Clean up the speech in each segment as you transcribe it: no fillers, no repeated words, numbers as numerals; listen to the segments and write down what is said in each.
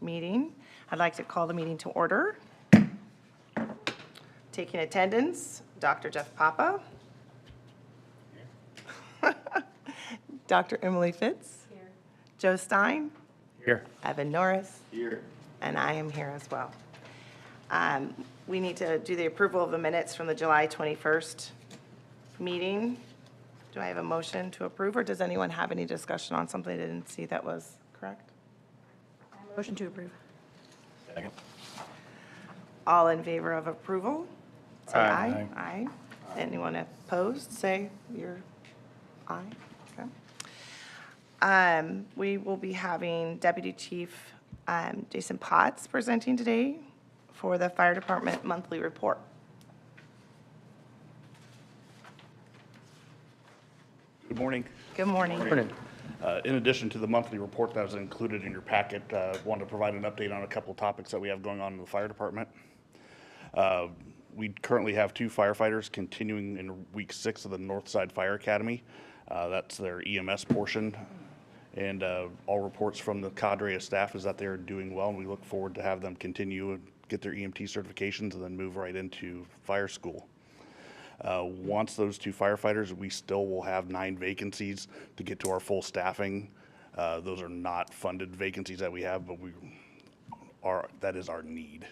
meeting. I'd like to call the meeting to order. Taking attendance, Dr. Jeff Papa. Dr. Emily Fitz. Here. Joe Stein. Here. Evan Norris. Here. And I am here as well. We need to do the approval of the minutes from the July 21st meeting. Do I have a motion to approve, or does anyone have any discussion on something they didn't see that was correct? Motion to approve. Second. All in favor of approval? Say Aye. aye. Aye. Anyone opposed, say your aye. Okay. We will be having Deputy Chief Jason Potts presenting today for the Fire Department monthly report. Good morning. Good morning. Morning. In addition to the monthly report that was included in your packet, wanted to provide an update on a couple of topics that we have going on in the fire department. We currently have 2 firefighters continuing in week 6 of the Northside Fire Academy. That's their EMS portion. And all reports from the cadre of staff is that they're doing well, and we look forward to have them continue and get their EMT certifications and then move right into fire school. Once those 2 firefighters, we still will have 9 vacancies to get to our full staffing. Those are not funded vacancies that we have, but that is our need.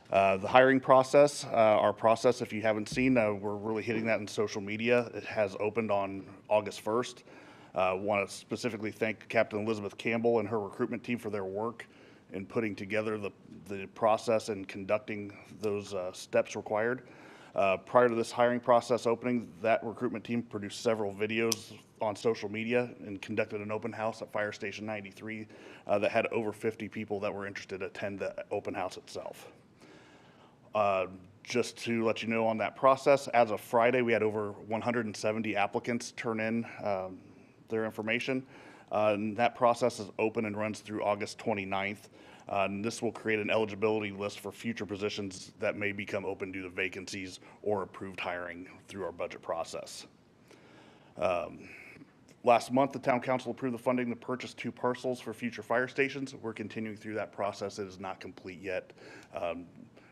The hiring process, our process, if you haven't seen, we're really hitting that in social media. It has opened on August 1st. Want to specifically thank Captain Elizabeth Campbell and her recruitment team for their work in putting together the process and conducting those steps required. Prior to this hiring process opening, that recruitment team produced several videos on social media and conducted an open house at Fire Station 93 that had over 50 people that were interested to attend the open house itself. Just to let you know on that process, as of Friday, we had over 170 applicants turn in their information. And that process is open and runs through August 29th. And this will create an eligibility list for future positions that may become open due to vacancies or approved hiring through our budget process. Last month, the town council approved the funding to purchase 2 parcels for future fire stations. We're continuing through that process. It is not complete yet.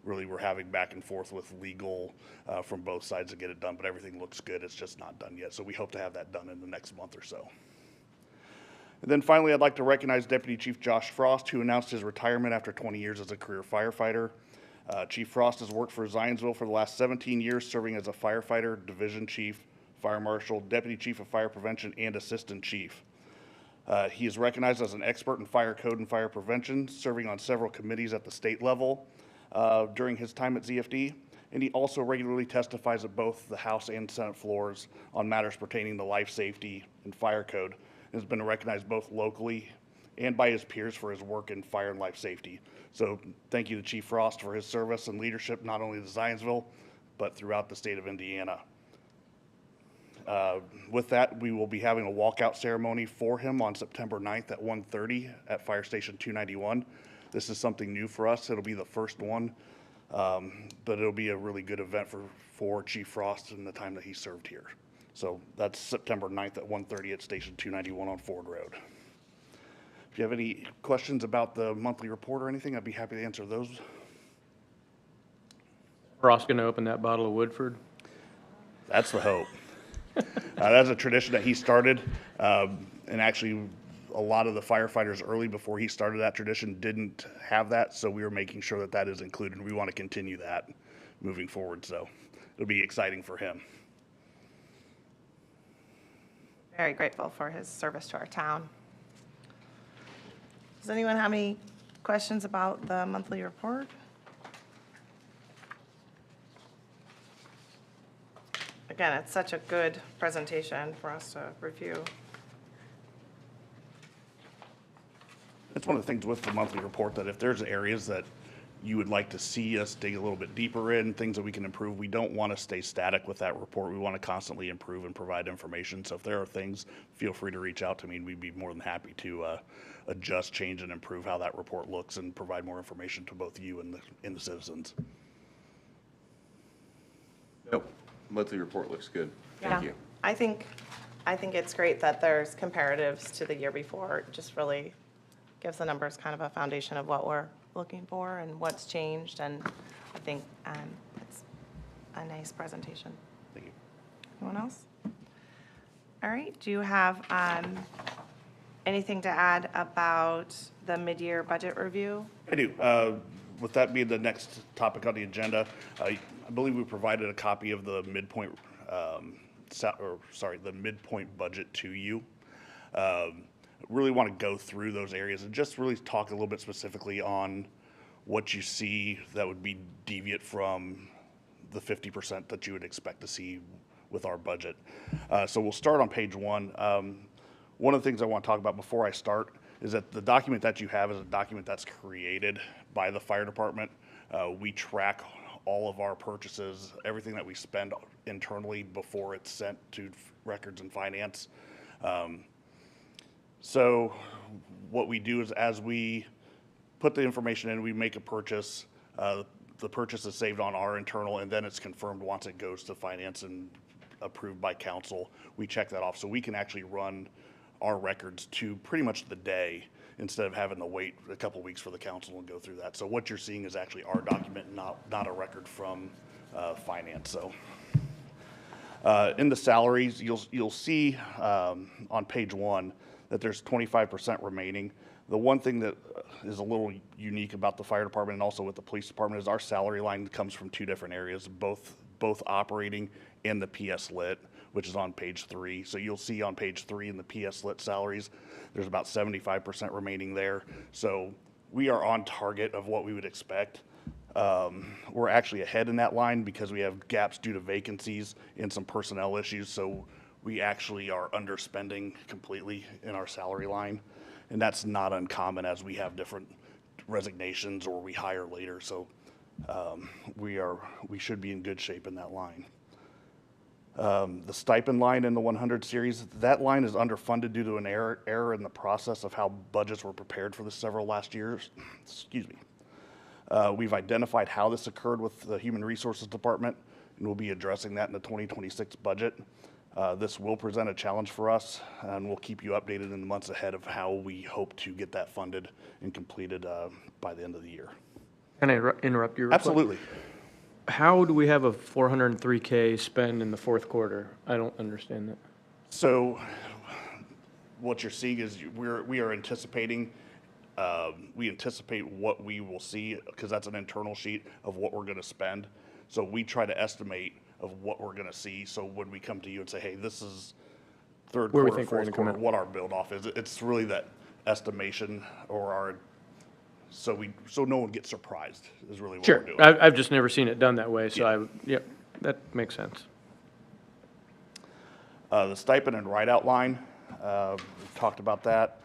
Really, we're having back and forth with legal from both sides to get it done, but everything looks good. It's just not done yet. So we hope to have that done in the next month or so. And then finally, I'd like to recognize Deputy Chief Josh Frost, who announced his retirement after 20 years as a career firefighter. Chief Frost has worked for Zionsville for the last 17 years, serving as a firefighter, division chief, fire marshal, deputy chief of fire prevention, and assistant chief. He is recognized as an expert in fire code and fire prevention, serving on several committees at the state level during his time at ZFD. And he also regularly testifies at both the House and Senate floors on matters pertaining to life safety and fire code, and has been recognized both locally and by his peers for his work in fire and life safety. So thank you to Chief Frost for his service and leadership, not only to Zionsville, but throughout the state of Indiana. With that, we will be having a walkout ceremony for him on September 9th at 1:30 at Fire Station 291. This is something new for us. It'll be the first one, but it'll be a really good event for Chief Frost in the time that he served here. So that's September 9th at 1:30 at Station 291 on Ford Road. If you have any questions about the monthly report or anything, I'd be happy to answer those. Ross going to open that bottle of Woodford? That's the hope. That's a tradition that he started, and actually a lot of the firefighters early before he started that tradition didn't have that, so we were making sure that that is included. We want to continue that moving forward, so it'll be exciting for him. Very grateful for his service to our town. Does anyone have any questions about the monthly report? Again, it's such a good presentation for us to review. That's one of the things with the monthly report, that if there's areas that you would like to see us dig a little bit deeper in, things that we can improve, we don't want to stay static with that report. We want to constantly improve and provide information. So if there are things, feel free to reach out to me, and we'd be more than happy to adjust, change, and improve how that report looks and provide more information to both you and the citizens. Nope. Monthly report looks good. Thank you. I think it's great that there's comparatives to the year before. It just really gives the numbers kind of a foundation of what we're looking for and what's changed, and I think it's a nice presentation. Thank you. Anyone else? All right, do you have anything to add about the mid-year budget review? I do. With that being the next topic on the agenda, I believe we provided a copy of the midpoint, the midpoint budget to you. Really want to go through those areas and just really talk a little bit specifically on what you see that would be deviant from the 50% that you would expect to see with our budget. So we'll start on page 1. One of the things I want to talk about before I start is that the document that you have is a document that's created by the fire department. We track all of our purchases, everything that we spend internally before it's sent to records and finance. So what we do is as we put the information in, we make a purchase. The purchase is saved on our internal, and then it's confirmed once it goes to finance and approved by council. We check that off so we can actually run our records to pretty much the day instead of having to wait a couple weeks for the council and go through that. So what you're seeing is actually our document, not a record from finance. So in the salaries, you'll see on page 1 that there's 25% remaining. The one thing that is a little unique about the fire department and also with the police department is our salary line comes from 2 different areas, both operating and the PS lit, which is on page 3. So you'll see on page 3 in the PS lit salaries, there's about 75% remaining there. So we are on target of what we would expect. We're actually ahead in that line because we have gaps due to vacancies and some personnel issues. So we actually are underspending completely in our salary line. And that's not uncommon as we have different resignations or we hire later. So we should be in good shape in that line. The stipend line in the 100 series, that line is underfunded due to an error in the process of how budgets were prepared for the several last years. Excuse me. We've identified how this occurred with the Human Resources Department, and we'll be addressing that in the 2026 budget. This will present a challenge for us, and we'll keep you updated in the months ahead of how we hope to get that funded and completed by the end of the year. Can I interrupt you real quick? Absolutely. How do we have a $403K spend in the fourth quarter? I don't understand that. So what you're seeing is we are anticipating, we anticipate what we will see because that's an internal sheet of what we're going to spend. So we try to estimate of what we're going to see. So when we come to you and say, hey, this is third Where we quarter, think we're fourth gonna come quarter, in. what our build off is, it's really that estimation or our, so no one gets surprised is really what we're Sure, doing. I've just never seen it done that way, so yeah, that makes sense. The stipend and write-out line, we've talked about that.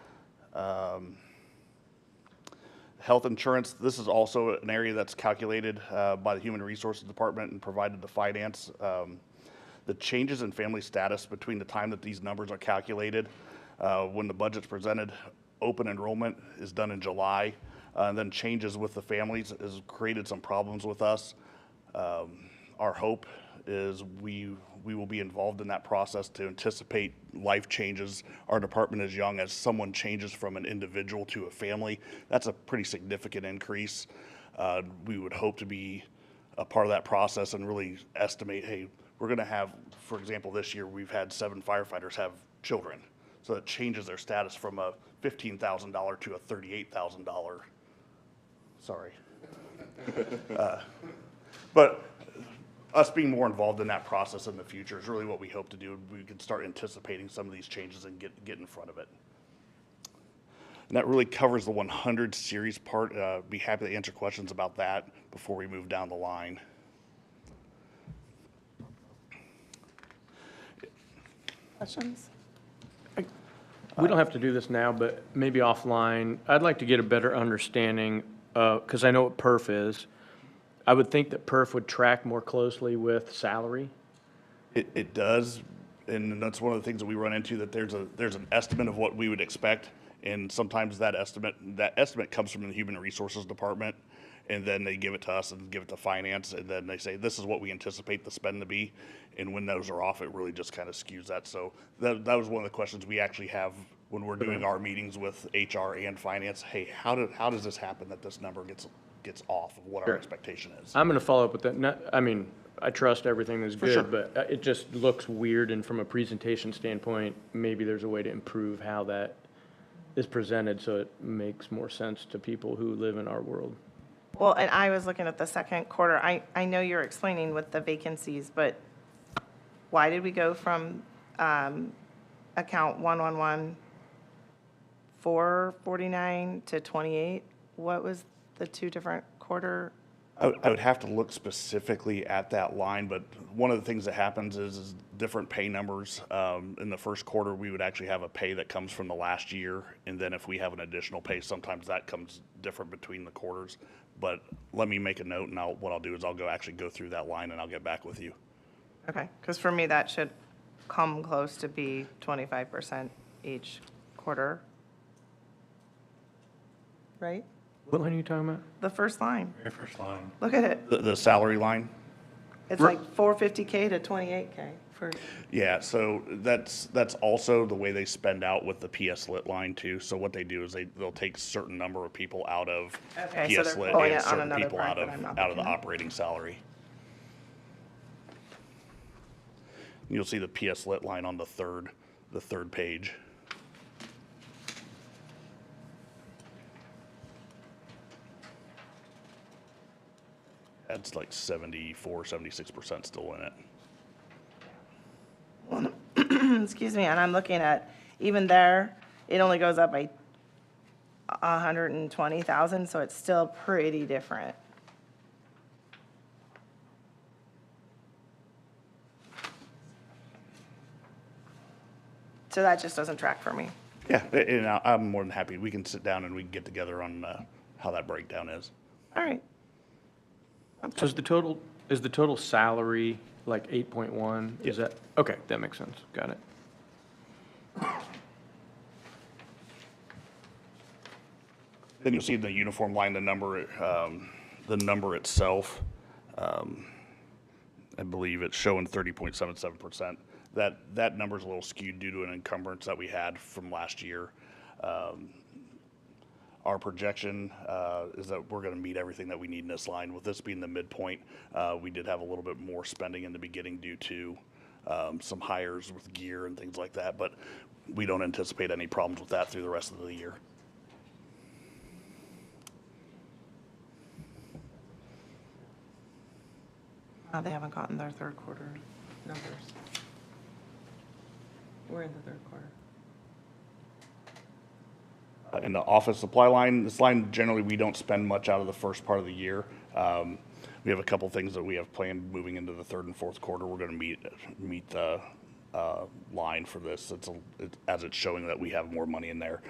Health insurance, this is also an area that's calculated by the Human Resources Department and provided to finance. The changes in family status between the time that these numbers are calculated, when the budget's presented, open enrollment is done in July, and then changes with the families has created some problems with us. Our hope is we will be involved in that process to anticipate life changes. Our department is young. As someone changes from an individual to a family, that's a pretty significant increase. We would hope to be a part of that process and really estimate, hey, we're going to have, for example, this year we've had 7 firefighters have children. So that changes their status from a $15,000 to a $38,000. Sorry. But us being more involved in that process in the future is really what we hope to do. We can start anticipating some of these changes and get in front of it. And that really covers the 100 series part. Be happy to answer questions about that before we move down the line. Questions? We don't have to do this now, but maybe offline, I'd like to get a better understanding, because I know what perf is. I would think that perf would track more closely with salary. It does, and that's one of the things that we run into, that there's an estimate of what we would expect, and sometimes that estimate comes from the Human Resources Department, and then they give it to us and give it to finance, and then they say, this is what we anticipate the spend to be, and when those are off, it really just kind of skews that. So that was one of the questions we actually have when we're doing our meetings with HR and finance, hey, how does this happen that this number gets off of what our Sure. expectation is? I'm gonna follow up with that. I mean, I trust everything is sure. good, but it just looks weird, and from a presentation standpoint, maybe there's a way to improve how that is presented so it makes more sense to people who live in our world. Well, and I was looking at the second quarter. I know you're explaining with the vacancies, but why did we go from account 111-449 to 28? What was the two different quarter? I would have to look specifically at that line, but one of the things that happens is different pay numbers. In the first quarter, we would actually have a pay that comes from the last year, and then if we have an additional pay, sometimes that comes different between the quarters. But let me make a note, and what I'll do is I'll go through that line, and I'll get back with you. Okay, because for me, that should come close to be 25% each quarter. Right? What line are you talking about? The first line. Very first line. Look at it. The salary line? It's like 450K to 28K for, Yeah, so that's also the way they spend out with the PS Lit line too. So what they do is they'll take certain number of people out of Okay, so PS they're Lit pulling and it on certain another people part out that of I'm not the looking at. operating salary. You'll see the PS Lit line on the third page. That's like 76% still in it. excuse me, and I'm looking at, even there, it only goes up by 120,000, so it's still pretty different. So that just doesn't track for me. Yeah, and I'm more than happy. We can sit down and we can get together on how that breakdown is. All right. So is the total salary like 8.1? Is that, okay, that makes sense. Got it. Then you'll see in the uniform line, the number itself, I believe it's showing 30.77%. That number's a little skewed due to an encumbrance that we had from last year. Our projection is that we're gonna meet everything that we need in this line. With this being the midpoint, we did have a little bit more spending in the beginning due to some hires with gear and things like that, but we don't anticipate any problems with that through the rest of the year. They haven't gotten their third quarter numbers. We're in the third quarter. In the office supply line, this line, generally, we don't spend much out of the first part of the year. We have a couple things that we have planned moving into the third and fourth quarter. We're gonna meet the line for this. As it's showing that we have more money in there.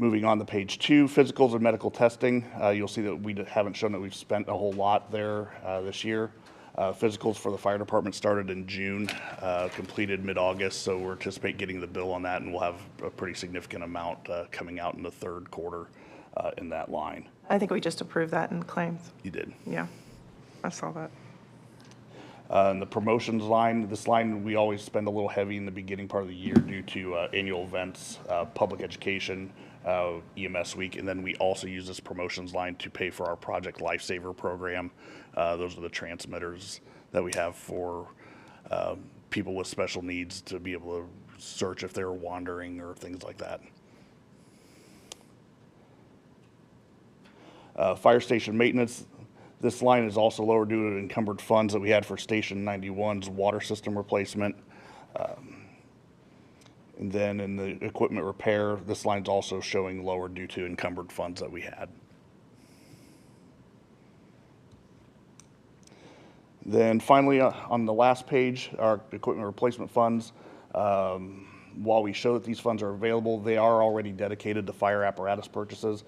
Moving on to page 2, physicals and medical testing. You'll see that we haven't shown that we've spent a whole lot there this year. Physicals for the fire department started in June, completed mid-August, so we're anticipate getting the bill on that, and we'll have a pretty significant amount coming out in the third quarter in that line. I think we just approved that in claims. You did. Yeah, I saw that. In the promotions line, this line, we always spend a little heavy in the beginning part of the year due to annual events, public education, EMS week, and then we also use this promotions line to pay for our Project Lifesaver program. Those are the transmitters that we have for people with special needs to be able to search if they're wandering or things like that. Fire station maintenance. This line is also lower due to encumbered funds that we had for Station 91's water system replacement. And then in the equipment repair, this line's also showing lower due to encumbered funds that we had. Then finally, on the last page, our equipment replacement funds. While we show that these funds are available, they are already dedicated to fire apparatus purchases.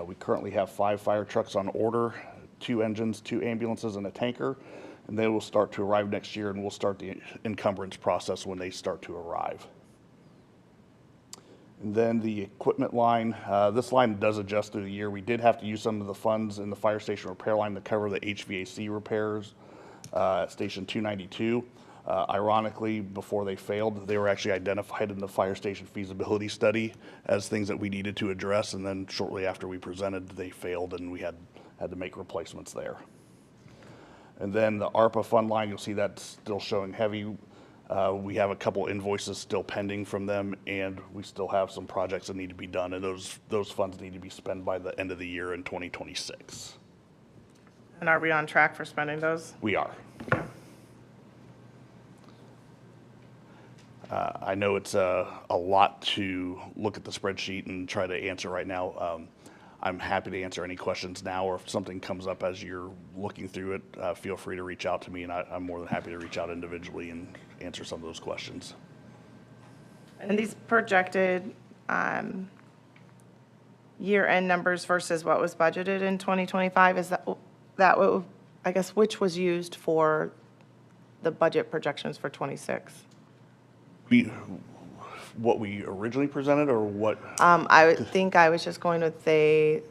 We currently have 5 fire trucks on order, 2 engines, 2 ambulances, and a tanker. And they will start to arrive next year, and we'll start the encumbrance process when they start to arrive. And then the equipment line, this line does adjust through the year. We did have to use some of the funds in the fire station repair line to cover the HVAC repairs at Station 292. Ironically, before they failed, they were actually identified in the fire station feasibility study as things that we needed to address, and then shortly after we presented, they failed, and we had to make replacements there. And then the ARPA fund line, you'll see that's still showing heavy. We have a couple invoices still pending from them, and we still have some projects that need to be done, and those funds need to be spent by the end of the year in 2026. And are we on track for spending those? We are. I know it's a lot to look at the spreadsheet and try to answer right now. I'm happy to answer any questions now, or if something comes up as you're looking through it, feel free to reach out to me, and I'm more than happy to reach out individually and answer some of those questions. And these projected year-end numbers versus what was budgeted in 2025, is that what, I guess, which was used for the budget projections for 26? What we originally presented, or what? I would think I was just going with, they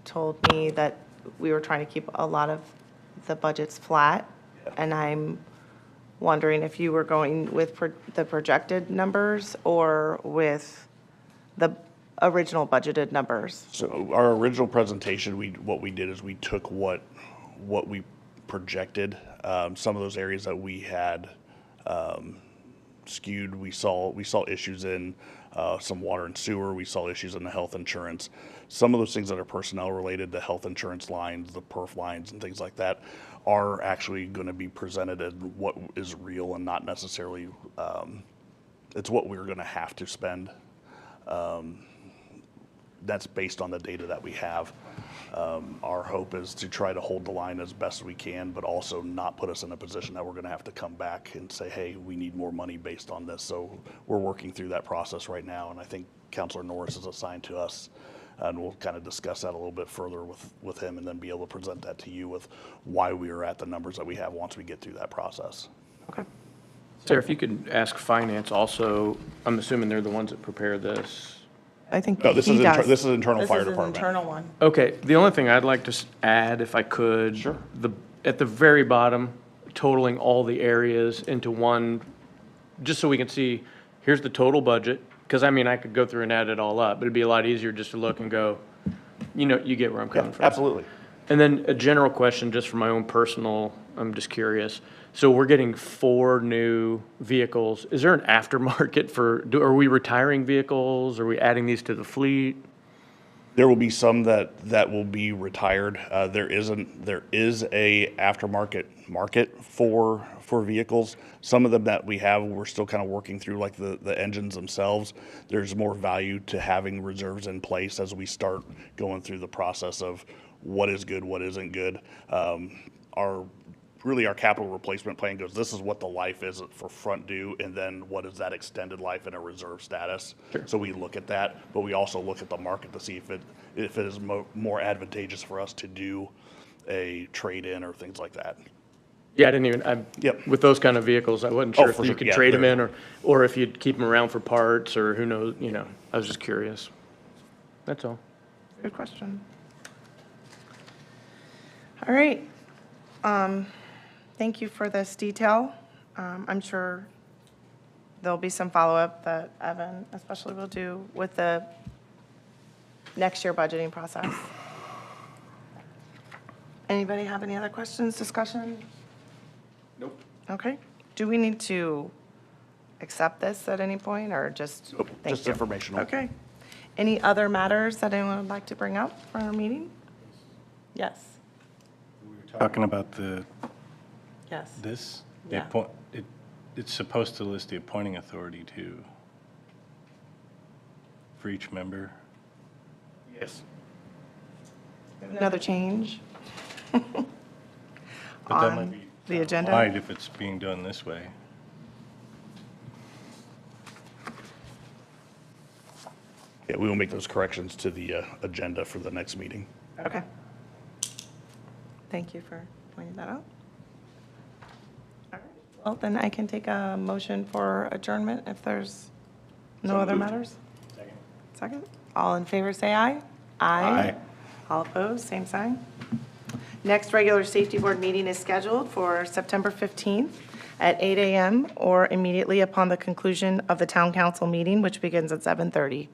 told me that we were trying to keep a lot of the budgets flat, and I'm wondering if you were going with the projected numbers or with the original budgeted numbers. So our original presentation, what we did is we took what we projected, some of those areas that we had skewed. We saw issues in some water and sewer. We saw issues in the health insurance. Some of those things that are personnel related, the health insurance lines, the perf lines, and things like that, are actually going to be presented as what is real and not necessarily. It's what we're going to have to spend. That's based on the data that we have. Our hope is to try to hold the line as best we can, but also not put us in a position that we're going to have to come back and say, hey, we need more money based on this. So we're working through that process right now, and I think Councilor Norris is assigned to us, and we'll kind of discuss that a little bit further with him, and then be able to present that to you with why we are at the numbers that we have once we get through that process. Okay. Sarah, if you could ask finance also, I'm assuming they're the ones that prepare this. I think No, this he is does. this is internal fire This is an department. internal one. Okay, the only thing I'd like to add, if I could. Sure. At the very bottom, totaling all the areas into one, just so we can see, here's the total budget. Because I mean, I could go through and add it all up, but it'd be a lot easier just to look and go, you get where I'm coming from. Absolutely. And then a general question, just for my own personal, I'm just curious. So we're getting 4 new vehicles. Is there an aftermarket are we retiring vehicles? Are we adding these to the fleet? There will be some that will be retired. There is a aftermarket market for vehicles. Some of them that we have, we're still kind of working through, like the engines themselves. There's more value to having reserves in place as we start going through the process of what is good, what isn't good. Our capital replacement plan goes, this is what the life is for front due, and then what is that extended life in a reserve status. Sure. So we look at that, but we also look at the market to see if it is more advantageous for us to do a trade-in or things like that. Yeah, I didn't even, Yep. with those kind of vehicles, I wasn't sure if for you sure. could Yeah, trade them in or if you'd keep them around for parts or who knows, I was just curious. That's all. Good question. All right. Thank you for this detail. I'm sure there'll be some follow-up that Evan especially will do with the next year budgeting process. Anybody have any other questions, discussion? Nope. Okay. Do we need to accept this at any point, or just? Nope, Thank just you. informational. Okay. Any other matters that anyone would like to bring up for our meeting? Yes. Talking about Yes. this, Yeah. it's supposed to list the appointing authority for each member. Yes. Another change But that might on be the agenda? wide if it's being done this way. Yeah, we will make those corrections to the agenda for the next meeting. Okay. Thank you for pointing that out. All right. Well, then I can take a motion for adjournment if there's no other matters. Second. All in favor, say aye. Aye. All opposed, same sign. Next regular safety board meeting is scheduled for September 15th at 8 a.m. or immediately upon the conclusion of the town council meeting, which begins at 7:30.